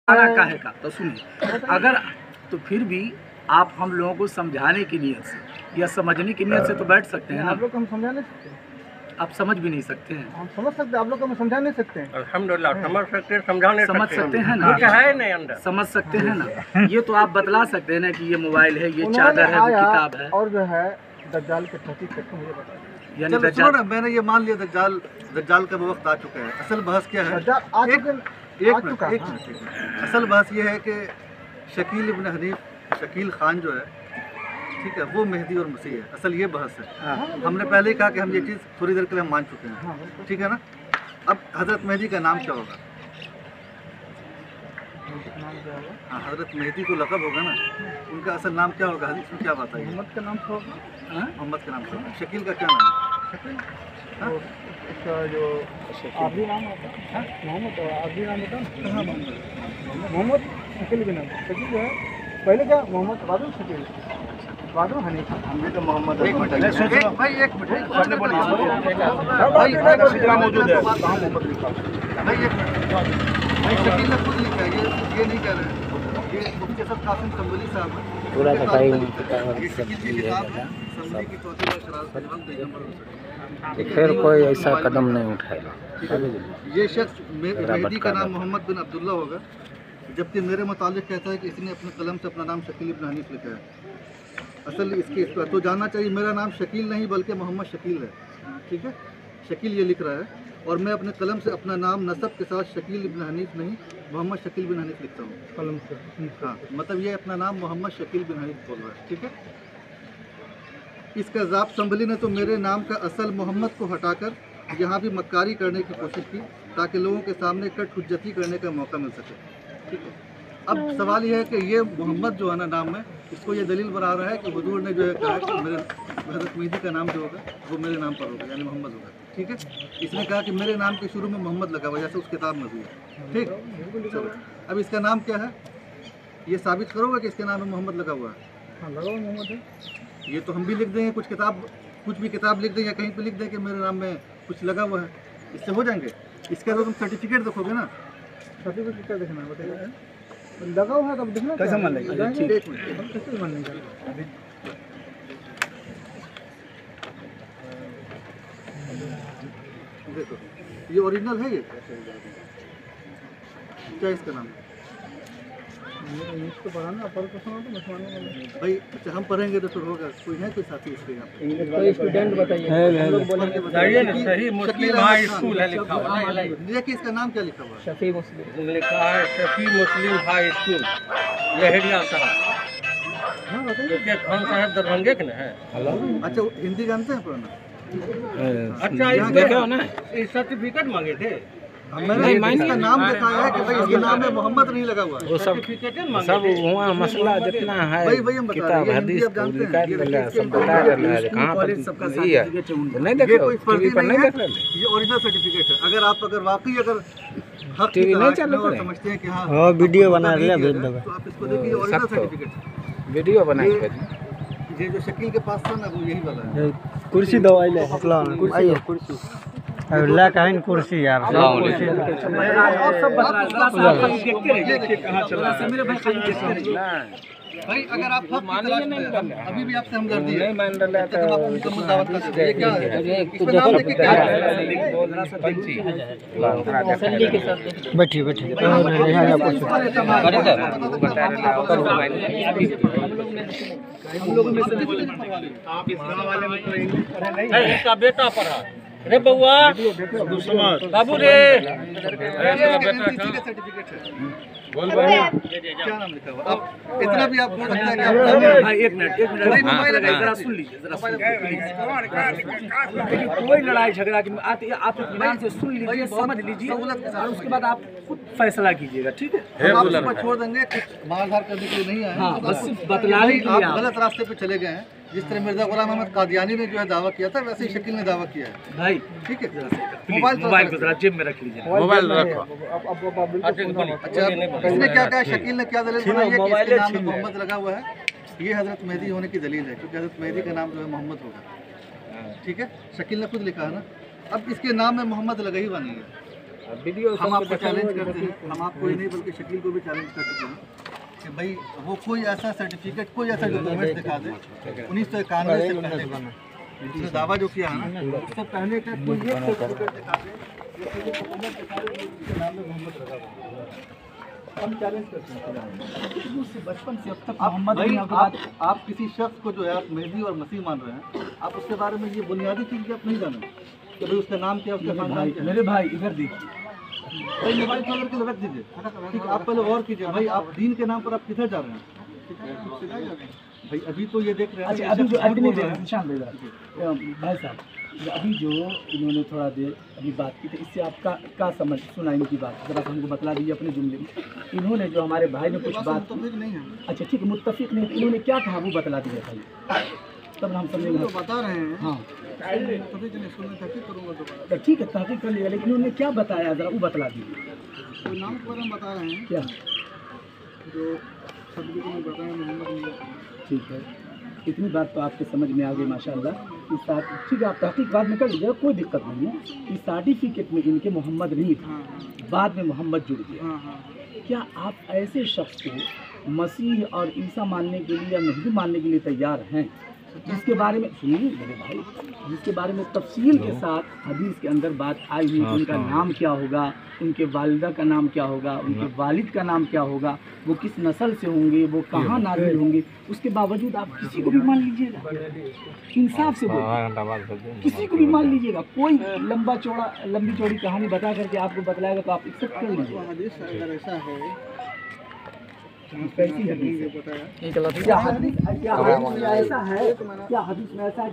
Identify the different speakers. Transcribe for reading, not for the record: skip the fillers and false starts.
Speaker 1: काहे का तो सुनिए, अगर तो फिर भी आप हम लोगों को समझाने की नियत से या समझने की नियत से तो बैठ सकते हैं ना।
Speaker 2: आप लोग को हम समझा नहीं सकते,
Speaker 1: आप समझ भी नहीं सकते हैं।
Speaker 2: हम समझ सकते हैं, आप लोग को हम समझा नहीं सकते हैं।
Speaker 3: अल्हम्दुलिल्लाह समझ सकते हैं, समझा नहीं
Speaker 1: समझ सकते हैं ना,
Speaker 3: कुछ है नहीं अंदर।
Speaker 1: समझ सकते हैं ना। ये तो आप बतला सकते हैं ना कि ये मोबाइल है, ये चादर है, वो किताब है।
Speaker 2: और जो है दज्जाल के प्रतीक करके मुझे बताया,
Speaker 1: यानी
Speaker 4: चलो सुनो ना, मैंने ये मान लिया दज्जाल का वक्त आ चुका है। असल बहस क्या है?
Speaker 2: दज्जाल आ चुके
Speaker 4: एक मिनट। असल बहस ये है कि शकील इब्न हनीफ, शकील खान जो है, ठीक है, वो मेहदी और मसीह है। असल ये बहस है। हमने पहले ही कहा कि हम ये चीज़ थोड़ी देर के लिए हम मान चुके हैं, ठीक है ना। अब हज़रत मेहदी का नाम क्या होगा? हाँ, हज़रत मेहदी को लक़ब होगा ना, उनका असल नाम क्या होगा? हदीस में क्या बात है?
Speaker 2: मोहम्मद का नाम क्या होगा?
Speaker 4: मोहम्मद का नाम क्या होगा? शकील का क्या नाम है?
Speaker 2: उसका जो आबी नाम होता है मोहम्मद, आबी नाम होता है मोहम्मद शकील के नाम। शकील जो है पहले क्या मोहम्मद, बाद में शकील, बाद में हनीफ।
Speaker 4: हम भी तो मोहम्मद। एक मिनट भाई, एक मिनट
Speaker 1: बोलिए
Speaker 4: भाई,
Speaker 1: मौजूद है।
Speaker 4: भाई एक मिनट भाई, शकील ने खुद लिखा है, ये नहीं कह रहे हैं। ये मुफ्ती असद कासिम संबली साहब है,
Speaker 5: पूरा बताइए।
Speaker 4: ये शकील की किताब है, संबली की तौसीफ और शरारत के जवाब पेज नंबर 59।
Speaker 5: फिर कोई ऐसा कदम नहीं उठाएगा।
Speaker 4: ये शख्स मेहदी का नाम मोहम्मद बिन अब्दुल्ला होगा, जबकि मेरे मुतालिक कहता है कि इसने अपने कलम से अपना नाम शकील इब्न हनीफ लिखा है। असल इसके इस पर तो जानना चाहिए, मेरा नाम शकील नहीं बल्कि मोहम्मद शकील है, ठीक है। शकील ये लिख रहा है और मैं अपने कलम से अपना नाम नसब के साथ शकील इब्न हनीफ नहीं मोहम्मद शकील बिन हनीफ लिखता हूँ
Speaker 2: कलम से।
Speaker 4: हाँ, मतलब ये अपना नाम मोहम्मद शकील बिन हनीफ बोल रहा है, ठीक है। इसका ज़ाब संभली ने तो मेरे नाम का असल मोहम्मद को हटाकर यहाँ भी मक्कारी करने की कोशिश की ताकि लोगों के सामने कट हुज्जती करने का मौका मिल सके, ठीक है। अब सवाल यह है कि ये मोहम्मद जो है ना नाम में, इसको ये दलील बना रहा है कि हुजूर ने जो है कहा कि मेरे हज़रत मेहदी का नाम जो होगा वो मेरे नाम पर होगा, यानी मोहम्मद होगा, ठीक है। इसने कहा कि मेरे नाम के शुरू में मोहम्मद लगा हुआ, जैसे उस किताब में भी है, ठीक। चलो, अब इसका नाम क्या है ये साबित करोगे कि इसके नाम में मोहम्मद लगा हुआ है?
Speaker 2: हाँ, लगा हुआ मोहम्मद है।
Speaker 4: ये तो हम भी लिख देंगे, कुछ भी किताब लिख दें या कहीं पे लिख दें कि मेरे नाम में कुछ लगा हुआ है, इससे हो जाएंगे। इसका तो तुम सर्टिफिकेट देखोगे ना।
Speaker 2: सर्टिफिकेट क्या देखना है बताइए? लगा हुआ है तब देखना
Speaker 1: कैसे मान लेंगे?
Speaker 2: हम कैसे मान लेंगे?
Speaker 4: देखो ये ओरिजिनल है, ये क्या इसका नाम है
Speaker 2: इंग्लिश तो पढ़ा ना, अपर को सुना तो मुसलमानों को
Speaker 4: भाई? अच्छा, हम पढ़ेंगे तो फिर होगा। कोई है कोई साथी इसके यहाँ पे?
Speaker 2: कोई स्टूडेंट बताइए, हम लोग बोलेंगे
Speaker 3: बताइए ना, सही मुस्लिम हाई स्कूल है लिखा हुआ है।
Speaker 4: देखिए इसका नाम क्या लिखा हुआ है?
Speaker 2: शफी मुस्लिम
Speaker 3: लिखा है शफी मुस्लिम हाई स्कूल लहरिया साहब।
Speaker 2: हाँ बताइए।
Speaker 3: ये खान साहब दरभंगे के ना है।
Speaker 4: अच्छा, हिंदी जानते हैं पढ़ना?
Speaker 3: अच्छा,
Speaker 5: देखो ना,
Speaker 3: ये सर्टिफिकेट मांगे थे।
Speaker 4: मैंने इसका नाम बताया है कि भाई इसके नाम में मोहम्मद नहीं लगा हुआ है।
Speaker 5: वो सब
Speaker 3: सर्टिफिकेट मांगे
Speaker 5: सब
Speaker 3: थे।
Speaker 5: वहाँ मसला जितना है,
Speaker 4: वही हम बता रहे
Speaker 5: किताब
Speaker 4: हैं, ये
Speaker 5: हदीस
Speaker 4: हिंदी आप जानते हैं,
Speaker 5: निकाल
Speaker 4: ये
Speaker 5: रहा है,
Speaker 4: इसके
Speaker 5: सब बता रहा है। कहाँ पर
Speaker 1: सबका
Speaker 5: ये है,
Speaker 1: सर्टिफिकेट है उनका।
Speaker 5: नहीं
Speaker 4: ये
Speaker 5: देखो
Speaker 4: कोई
Speaker 5: टीवी
Speaker 4: फर्जी
Speaker 5: पर
Speaker 4: नहीं
Speaker 5: नहीं
Speaker 4: है,
Speaker 5: देख रहे।
Speaker 4: ये ओरिजिनल सर्टिफिकेट है। अगर वाकई हक की
Speaker 5: टीवी नहीं
Speaker 4: तलाश
Speaker 5: चालू
Speaker 4: में और
Speaker 5: करें।
Speaker 4: समझते हैं कि हाँ
Speaker 2: वीडियो बना
Speaker 4: नहीं
Speaker 2: लिया,
Speaker 4: किया
Speaker 2: भेज
Speaker 4: है,
Speaker 2: देगा।
Speaker 4: तो आप इसको देखिए, ओरिजिनल
Speaker 5: सबको।
Speaker 4: सर्टिफिकेट है।
Speaker 5: वीडियो बना के
Speaker 4: ये जो शकील के पास था ना, वो यही वाला है।
Speaker 2: कुर्सी दो आइले कुर्सी ला कहीं कुर्सी यार
Speaker 1: आप सब बता रहे हैं, जरा सा देखते रहिए, देखिए कहाँ चल रहा है। मेरे भाई खाली देखते रहिए।
Speaker 4: भाई अगर आप हक की तलाश में हैं, अभी भी आपसे हमदर्दी है,
Speaker 5: नहीं मान रहा
Speaker 4: तब आप मुकम्मल दावत कर सकते हैं। ये क्या है? इसमें नाम देखिए क्या है?
Speaker 2: बैठिए बैठिए
Speaker 1: हम लोगों में से आप इस गाँव वाले में तो
Speaker 3: इसका बेटा पढ़ा रे बउआ बाबू रे,
Speaker 4: सर्टिफिकेट है।
Speaker 3: बोल भाई
Speaker 4: क्या नाम लिखा हुआ? आप इतना भी आप बोल सकते हैं कि आप
Speaker 1: भाई एक मिनट
Speaker 4: भाई, मोबाइल लगाइए।
Speaker 1: जरा सुन लीजिए, जरा सुन लीजिए। देखिए कोई लड़ाई झगड़ा की आप इत्मीनान से सुन लीजिए, समझ लीजिए और उसके बाद आप खुद फैसला कीजिएगा, ठीक है।
Speaker 4: हम आप उसको छोड़ देंगे, कुछ मारधार करने के लिए नहीं आए हैं।
Speaker 1: हाँ, बस बतलाने के लिए
Speaker 4: आप गलत रास्ते पे चले गए हैं। जिस तरह मिर्जा गुलाम अहमद कादियानी ने जो है दावा किया था, वैसे ही शकील ने दावा किया है,
Speaker 1: भाई।
Speaker 4: ठीक है।
Speaker 1: मोबाइल को जरा जेब में रख लीजिए।
Speaker 5: मोबाइल रखो।
Speaker 4: अच्छा, इसने क्या कहा? शकील ने क्या दलील बनाई है कि इसके नाम में मोहम्मद लगा हुआ है? ये हजरत मेहदी होने की दलील है, क्योंकि हजरत मेहदी का नाम जो है मोहम्मद होगा, ठीक है। शकील ने खुद लिखा है ना। अब इसके नाम में मोहम्मद लगा ही हुआ नहीं है,
Speaker 1: वीडियो
Speaker 4: हम आपको चैलेंज करते हैं, हम आपको ही नहीं बल्कि शकील को भी चैलेंज कर चुके हैं कि भाई वो कोई ऐसा सर्टिफिकेट, कोई ऐसा डॉक्यूमेंट दिखा दे 1991 से पहले का, उसने दावा जो किया है ना, उससे पहले का कोई एक सर्टिफिकेट दिखा दे, हम चैलेंज करते हैं।
Speaker 1: बचपन से अब तक
Speaker 4: आप
Speaker 1: मोहम्मद
Speaker 4: भाई
Speaker 1: अली
Speaker 4: आप किसी शख्स को जो है आप मेहदी और मसीह मान रहे हैं, आप उसके बारे में ये बुनियादी चीज़ आप नहीं जाने कि भाई उसका नाम क्या, उसका खानदान क्या है।
Speaker 1: मेरे भाई इधर देखिए,
Speaker 4: भाई मोबाइल खोल करके रख दीजिए, ठीक है। आप पहले और कीजिए भाई, आप दीन के नाम पर आप किधर जा रहे हैं भाई? अभी तो ये देख रहे हैं।
Speaker 1: अच्छा अभी जो अभी निशान दे रहा भाई साहब, अभी जो इन्होंने थोड़ा देर अभी बात की थी, इससे आपका क्या समझ सुना इनकी बात, जरा हमको बतला दीजिए अपने जुमले में। इन्होंने जो हमारे भाई ने कुछ बात
Speaker 4: नहीं है,
Speaker 1: अच्छा ठीक है, मुत्तफिक नहीं, इन्होंने क्या कहा वो बतला दीजिए भाई, तब हम समझेंगे।
Speaker 4: तो बता रहे हैं
Speaker 1: हाँ
Speaker 4: तभी तो सुनने तक करूँगा दोबारा।
Speaker 1: तो ठीक है, तहकीक कर लिया, लेकिन उन्होंने क्या बताया जरा वो बतला दीजिए।
Speaker 4: तो नाम के बारे में बता रहे हैं
Speaker 1: क्या
Speaker 4: जो सब्जी को बताया मोहम्मद।
Speaker 1: ठीक है, इतनी बात तो आपके समझ में आ गई माशाल्लाह। इस ठीक है, आप तहकीक बाद में कर लीजिएगा, कोई दिक्कत नहीं है। इस सर्टिफिकेट में इनके मोहम्मद नहीं था, बाद में मोहम्मद जुड़ गया। क्या आप ऐसे शख्स को मसीह और ईसा मानने के लिए या नहीं मानने के लिए तैयार हैं, जिसके बारे में सुनिए मेरे भाई, जिसके बारे में तफसील के साथ हदीस के अंदर बात आई हुई, उनका नाम क्या होगा, उनके वालिदा का नाम क्या होगा, उनके वालिद का नाम क्या होगा, वो किस नस्ल से होंगे, वो कहाँ नाजिल होंगे, उसके बावजूद आप किसी को भी मान लीजिएगा, इंसाफ से बोलिए, किसी को भी मान लीजिएगा। कोई लंबी चौड़ी कहानी बता करके आपको बतलाएगा तो आप एक्सेप्ट कर लीजिए।
Speaker 4: अगर ऐसा है
Speaker 1: कैसी हदीस है? क्या हदीस में ऐसा है, क्या हदीस में ऐसा है